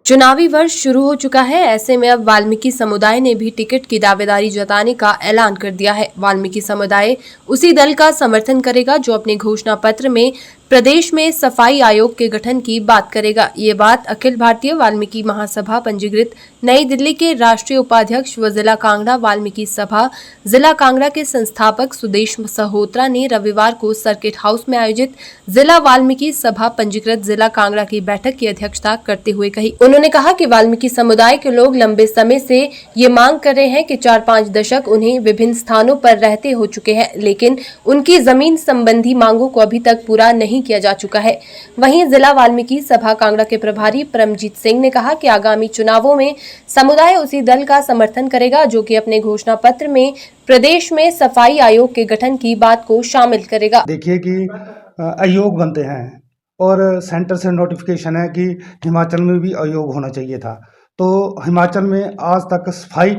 चुनावी वर्ष शुरू हो चुका है। ऐसे में अब वाल्मीकि समुदाय ने भी टिकट की दावेदारी जताने का ऐलान कर दिया है। वाल्मीकि समुदाय उसी दल का समर्थन करेगा जो अपने घोषणा पत्र में प्रदेश में सफाई आयोग के गठन की बात करेगा। ये बात अखिल भारतीय वाल्मीकि महासभा पंजीकृत नई दिल्ली के राष्ट्रीय उपाध्यक्ष व जिला कांगड़ा वाल्मीकि सभा जिला कांगड़ा के संस्थापक सुदेश सहोत्रा ने रविवार को सर्किट हाउस में आयोजित जिला वाल्मीकि सभा पंजीकृत जिला कांगड़ा की बैठक की अध्यक्षता करते हुए कही। उन्होंने कहा कि वाल्मीकि समुदाय के लोग लंबे समय से ये मांग कर रहे हैं कि 4-5 दशक उन्हें विभिन्न स्थानों पर रहते हो चुके हैं, लेकिन उनकी जमीन संबंधी मांगों को अभी तक पूरा नहीं किया जा चुका है। वहीं जिला वाल्मीकि सभा कांगड़ा के प्रभारी परमजीत सिंह ने कहा कि आगामी चुनावों में समुदाय उसी दल का समर्थन करेगा जो कि अपने घोषणा पत्र में प्रदेश में सफाई आयोग के गठन की बात को शामिल करेगा। देखिए कि आयोग बनते हैं और सेंटर से नोटिफिकेशन है कि हिमाचल में भी आयोग होना चाहिए था, तो हिमाचल में आज तक सफाई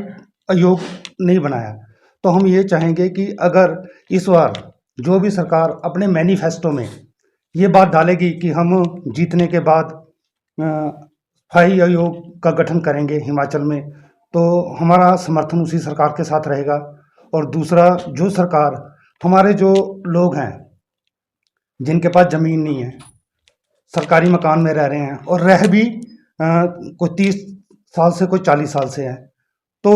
आयोग नहीं बनाया। तो हम ये चाहेंगे कि अगर इस बार जो भी सरकार अपने मैनिफेस्टो में ये बात डालेगी कि हम जीतने के बाद सफाई आयोग का गठन करेंगे हिमाचल में, तो हमारा समर्थन उसी सरकार के साथ रहेगा। और दूसरा, जो सरकार हमारे जो लोग हैं जिनके पास ज़मीन नहीं है, सरकारी मकान में रह रहे हैं और रह भी कोई 30 साल से कोई 40 साल से है, तो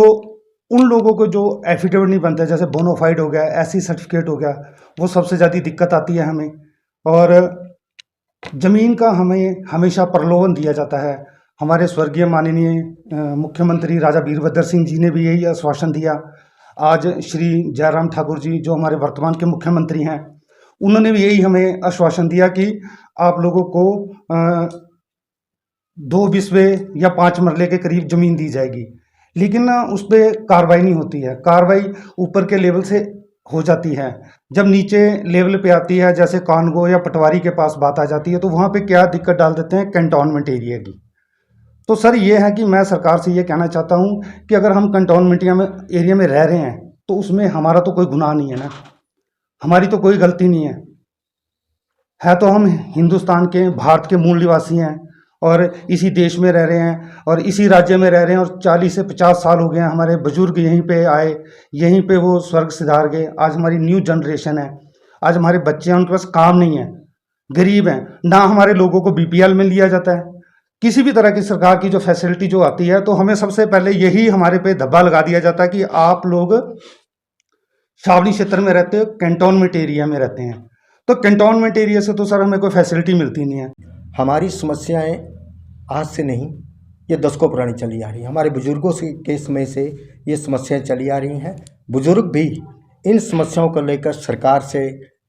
उन लोगों को जो एफिडेविट नहीं बनते, जैसे बोनाफाइड हो गया, एससी सर्टिफिकेट हो गया, वो सबसे ज़्यादा दिक्कत आती है हमें। और ज़मीन का हमें हमेशा प्रलोभन दिया जाता है। हमारे स्वर्गीय माननीय मुख्यमंत्री राजा वीरभद्र सिंह जी ने भी यही आश्वासन दिया। आज श्री जयराम ठाकुर जी जो हमारे वर्तमान के मुख्यमंत्री हैं, उन्होंने भी यही हमें आश्वासन दिया कि आप लोगों को 2 बिस्वे या 5 मरले के करीब ज़मीन दी जाएगी, लेकिन उस पर कार्रवाई नहीं होती है। कार्रवाई ऊपर के लेवल से हो जाती है, जब नीचे लेवल पे आती है, जैसे कानगो या पटवारी के पास बात आ जाती है, तो वहाँ पे क्या दिक्कत डाल देते हैं, कंटोनमेंट एरिया की। तो सर ये है कि मैं सरकार से ये कहना चाहता हूँ कि अगर हम कंटोनमेंट एरिया में रह रहे हैं तो उसमें हमारा तो कोई गुनाह नहीं है ना, हमारी तो कोई गलती नहीं है तो हम हिंदुस्तान के, भारत के मूल निवासी हैं और इसी देश में रह रहे हैं और इसी राज्य में रह रहे हैं, और 40 से 50 साल हो गए हैं। हमारे बुजुर्ग यहीं पे आए, यहीं पे वो स्वर्ग सिधार गए। आज हमारी न्यू जनरेशन है, आज हमारे बच्चे हैं, उनके पास काम नहीं है, गरीब हैं ना। हमारे लोगों को बीपीएल में लिया जाता है। किसी भी तरह की सरकार की जो फैसिलिटी जो आती है, तो हमें सबसे पहले यही हमारे पे धब्बा लगा दिया जाता है कि आप लोग छावनी क्षेत्र में रहते हो, कैंटोनमेंट एरिया में रहते हैं। तो कैंटोनमेंट एरिया से तो सर हमें कोई फैसिलिटी मिलती नहीं है। हमारी समस्याएं आज से नहीं, ये दशकों पुरानी चली आ रही हैं। हमारे बुजुर्गों के समय से ये समस्याएं चली आ रही हैं। बुजुर्ग भी इन समस्याओं को लेकर सरकार से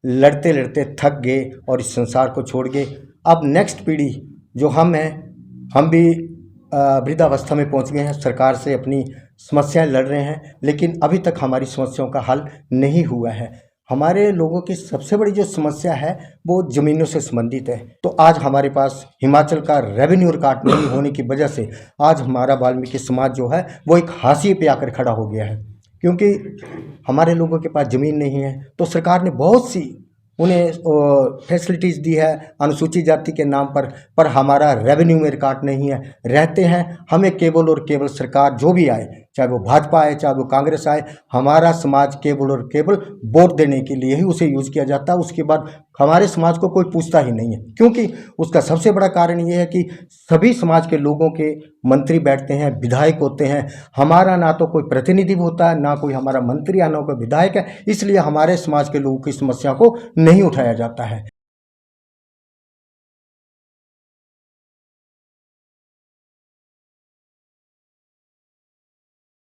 लड़ते लड़ते थक गए और इस संसार को छोड़ गए। अब नेक्स्ट पीढ़ी जो हम हैं, हम भी वृद्धावस्था में पहुंच गए हैं, सरकार से अपनी समस्याएं लड़ रहे हैं, लेकिन अभी तक हमारी समस्याओं का हल नहीं हुआ है। हमारे लोगों की सबसे बड़ी जो समस्या है वो ज़मीनों से संबंधित है। तो आज हमारे पास हिमाचल का रेवेन्यू रिकॉर्ड नहीं होने की वजह से आज हमारा वाल्मीकि समाज जो है वो एक हाशिए पे आकर खड़ा हो गया है, क्योंकि हमारे लोगों के पास ज़मीन नहीं है। तो सरकार ने बहुत सी उन्हें फैसिलिटीज़ दी है अनुसूचित जाति के नाम पर हमारा रेवेन्यू में रिकॉर्ड नहीं है। रहते हैं हमें केवल और केवल सरकार जो भी आए, चाहे वो भाजपा आए चाहे वो कांग्रेस आए, हमारा समाज केवल और केवल वोट देने के लिए ही उसे यूज़ किया जाता है। उसके बाद हमारे समाज को कोई पूछता ही नहीं है, क्योंकि उसका सबसे बड़ा कारण ये है कि सभी समाज के लोगों के मंत्री बैठते हैं, विधायक होते हैं। हमारा ना तो कोई प्रतिनिधि होता है, ना कोई हमारा मंत्री, ना कोई विधायक है। इसलिए हमारे समाज के लोगों की समस्या को नहीं उठाया जाता है।